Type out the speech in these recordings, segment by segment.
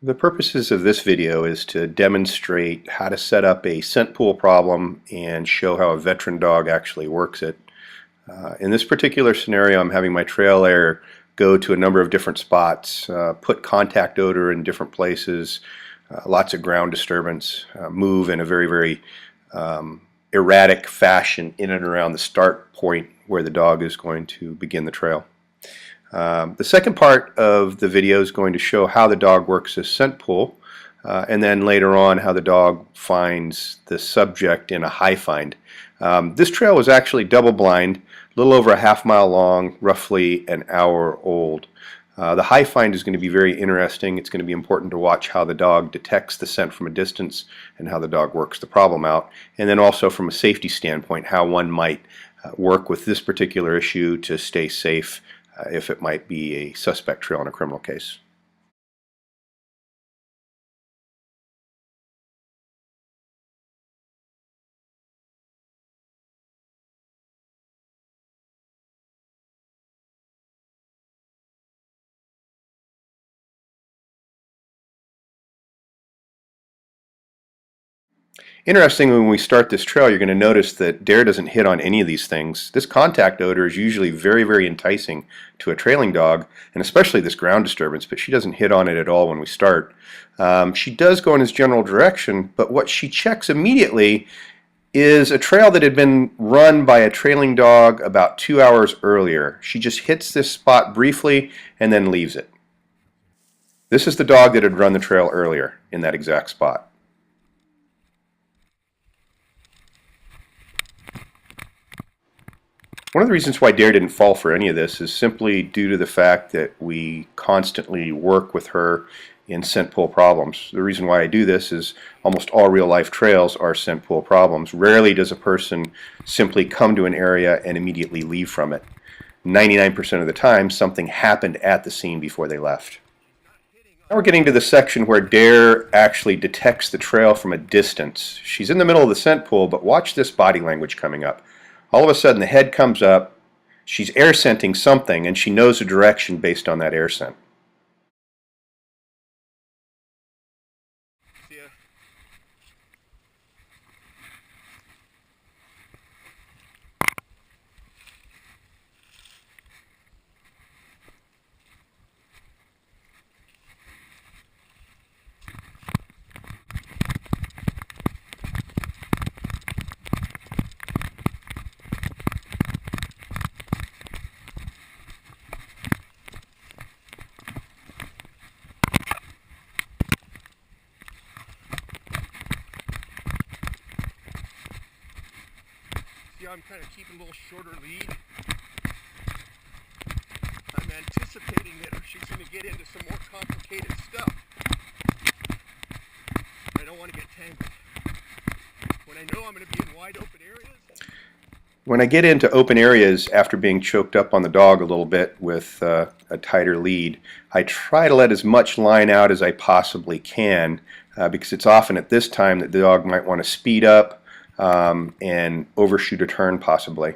The purposes of this video is to demonstrate how to set up a scent pool problem and show how a veteran dog actually works it. In this particular scenario, I'm having my trail layer go to a number of different spots, put contact odor in different places, lots of ground disturbance, move in a very erratic fashion in and around the start point where the dog is going to begin the trail. The second part of the video is going to show how the dog works this scent pool, and then later on how the dog finds the subject in a high find. This trail was actually double blind, a little over a half-mile long, roughly an hour old. The high find is going to be very interesting. It's going to be important to watch how the dog detects the scent from a distance and how the dog works the problem out, and then also from a safety standpoint how one might work with this particular issue to stay safe if it might be a suspect trail in a criminal case. Interestingly, when we start this trail, you're going to notice that Dare doesn't hit on any of these things. This contact odor is usually very enticing to a trailing dog, and especially this ground disturbance, but she doesn't hit on it at all when we start. She does go in his general direction, but what she checks immediately is a trail that had been run by a trailing dog about 2 hours earlier. She just hits this spot briefly and then leaves it. This is the dog that had run the trail earlier in that exact spot. One of the reasons why Dare didn't fall for any of this is simply due to the fact that we constantly work with her in scent pool problems. The reason why I do this is almost all real-life trails are scent pool problems. Rarely does a person simply come to an area and immediately leave from it. 99% of the time, something happened at the scene before they left. Now we're getting to the section where Dare actually detects the trail from a distance. She's in the middle of the scent pool, but watch this body language coming up. All of a sudden the head comes up, she's air scenting something, and she knows the direction based on that air scent. I'm kind of keeping a little shorter lead. I'm anticipating that she's going to get into some more complicated stuff. I don't want to get tangled. When I know I'm going to be in wide open areas. When I get into open areas after being choked up on the dog a little bit with a tighter lead, I try to let as much line out as I possibly can because it's often at this time that the dog might want to speed up and overshoot a turn possibly.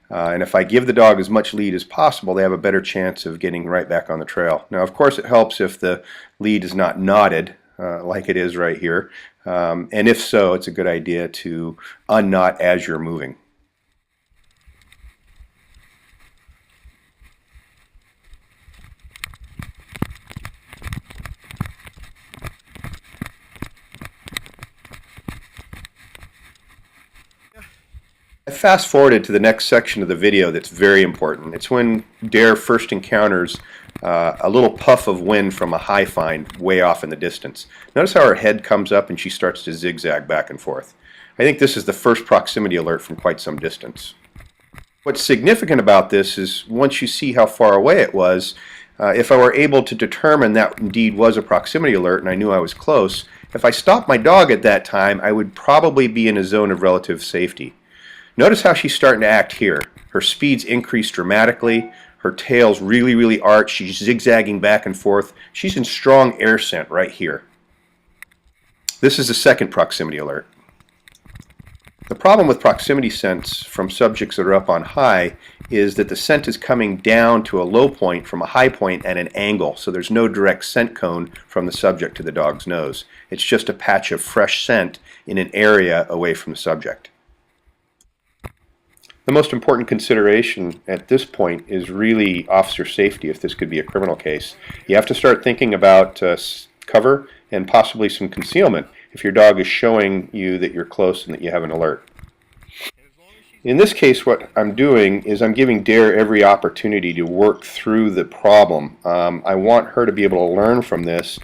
And if I give the dog as much lead as possible, they have a better chance of getting right back on the trail. Now, of course, it helps if the lead is not knotted like it is right here. And if so, it's a good idea to unknot as you're moving. I fast forwarded to the next section of the video that's very important. It's when Dare first encounters a little puff of wind from a high find way off in the distance. Notice how her head comes up and she starts to zigzag back and forth. I think this is the first proximity alert from quite some distance. What's significant about this is once you see how far away it was, if I were able to determine that indeed was a proximity alert and I knew I was close, if I stopped my dog at that time, I would probably be in a zone of relative safety. Notice how she's starting to act here. Her speed's increased dramatically. Her tail's really arched. She's zigzagging back and forth. She's in strong air scent right here. This is the second proximity alert. The problem with proximity scents from subjects that are up on high is that the scent is coming down to a low point from a high point at an angle, so there's no direct scent cone from the subject to the dog's nose. It's just a patch of fresh scent in an area away from the subject. The most important consideration at this point is really officer safety if this could be a criminal case. You have to start thinking about cover and possibly some concealment if your dog is showing you that you're close and that you have an alert. In this case, what I'm doing is I'm giving Dare every opportunity to work through the problem. I want her to be able to learn from this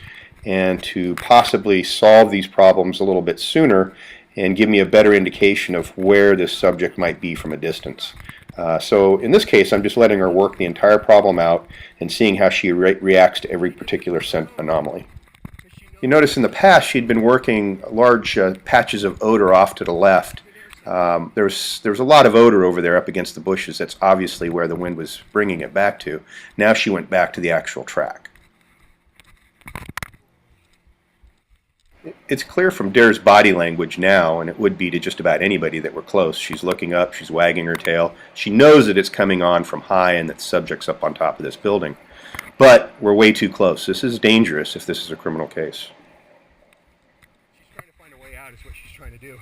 and to possibly solve these problems a little bit sooner and give me a better indication of where this subject might be from a distance. So in this case, I'm just letting her work the entire problem out and seeing how she reacts to every particular scent anomaly. You notice in the past she'd been working large patches of odor off to the left. There was a lot of odor over there up against the bushes. That's obviously where the wind was bringing it back to. Now she went back to the actual track. It's clear from Dare's body language now, and it would be to just about anybody that were close. She's looking up, she's wagging her tail. She knows that it's coming on from high and that the subject's up on top of this building. But we're way too close. This is dangerous if this is a criminal case. She's trying to find a way out is what she's trying to do.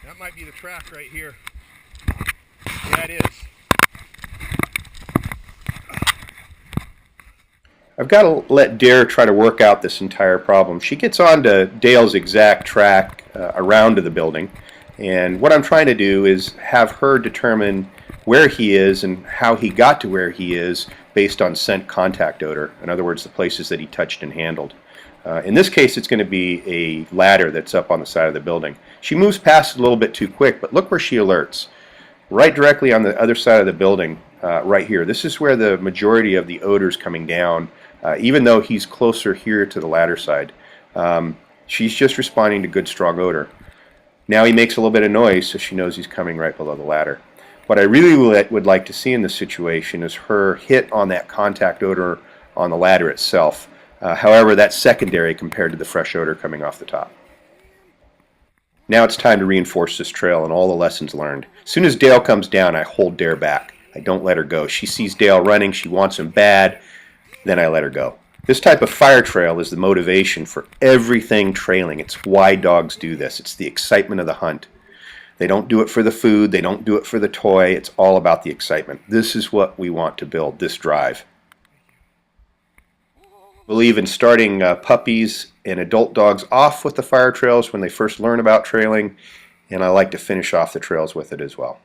That might be the track right here. Yeah, it is. I've got to let Dare try to work out this entire problem. She gets onto Dale's exact track around to the building, and what I'm trying to do is have her determine where he is and how he got to where he is based on scent contact odor. In other words, the places that he touched and handled. In this case, it's going to be a ladder that's up on the side of the building. She moves past it a little bit too quick, but look where she alerts. Right directly on the other side of the building, right here. This is where the majority of the odor's coming down, even though he's closer here to the ladder side. She's just responding to good, strong odor. Now he makes a little bit of noise, so she knows he's coming right below the ladder. What I really would like to see in this situation is her hit on that contact odor on the ladder itself. However, that's secondary compared to the fresh odor coming off the top. Now it's time to reinforce this trail and all the lessons learned. As soon as Dale comes down, I hold Dare back. I don't let her go. She sees Dale running, she wants him bad, then I let her go. This type of fire trail is the motivation for everything trailing. It's why dogs do this. It's the excitement of the hunt. They don't do it for the food, they don't do it for the toy, it's all about the excitement. This is what we want to build, this drive. Believe in starting puppies and adult dogs off with the fire trails when they first learn about trailing, and I like to finish off the trails with it as well.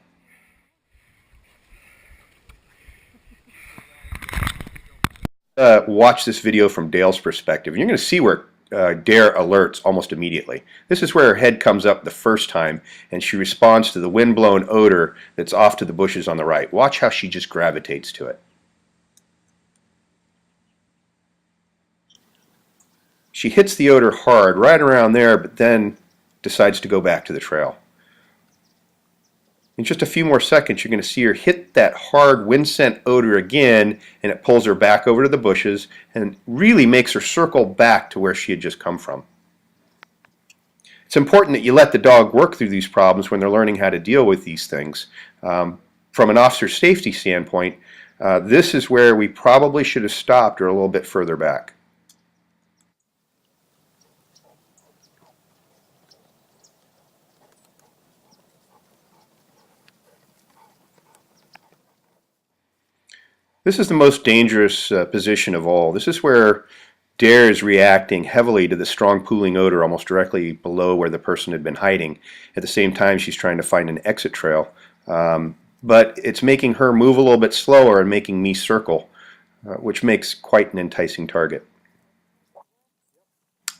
Watch this video from Dale's perspective. You're going to see where Dare alerts almost immediately. This is where her head comes up the first time and she responds to the wind-blown odor that's off to the bushes on the right. Watch how she just gravitates to it. She hits the odor hard right around there, but then decides to go back to the trail. In just a few more seconds, you're going to see her hit that hard wind scent odor again, and it pulls her back over to the bushes and really makes her circle back to where she had just come from. It's important that you let the dog work through these problems when they're learning how to deal with these things. From an officer safety standpoint, this is where we probably should have stopped or a little bit further back. This is the most dangerous position of all. This is where Dare is reacting heavily to the strong pooling odor almost directly below where the person had been hiding. At the same time, she's trying to find an exit trail. But it's making her move a little bit slower and making me circle, which makes quite an enticing target.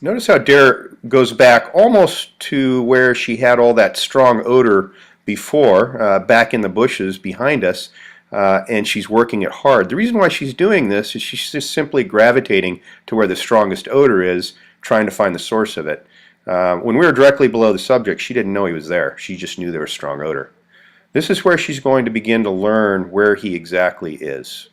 Notice how Dare goes back almost to where she had all that strong odor before, back in the bushes behind us. and she's working it hard. The reason why she's doing this is she's just simply gravitating to where the strongest odor is, trying to find the source of it. When we were directly below the subject, she didn't know he was there. She just knew there was strong odor. This is where she's going to begin to learn where he exactly is.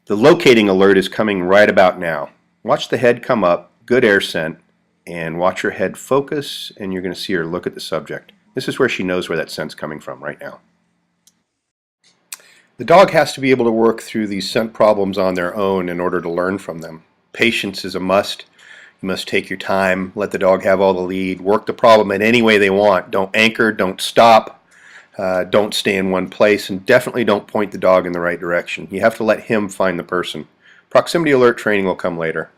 The locating alert is coming right about now. Watch the head come up, good air scent, and watch her head focus, and you're going to see her look at the subject. This is where she knows where that scent's coming from right now. The dog has to be able to work through these scent problems on their own in order to learn from them. Patience is a must. You must take your time, let the dog have all the lead, work the problem in any way they want. Don't anchor, don't stop. Don't stay in one place, and definitely don't point the dog in the right direction. You have to let him find the person. Proximity alert training will come later.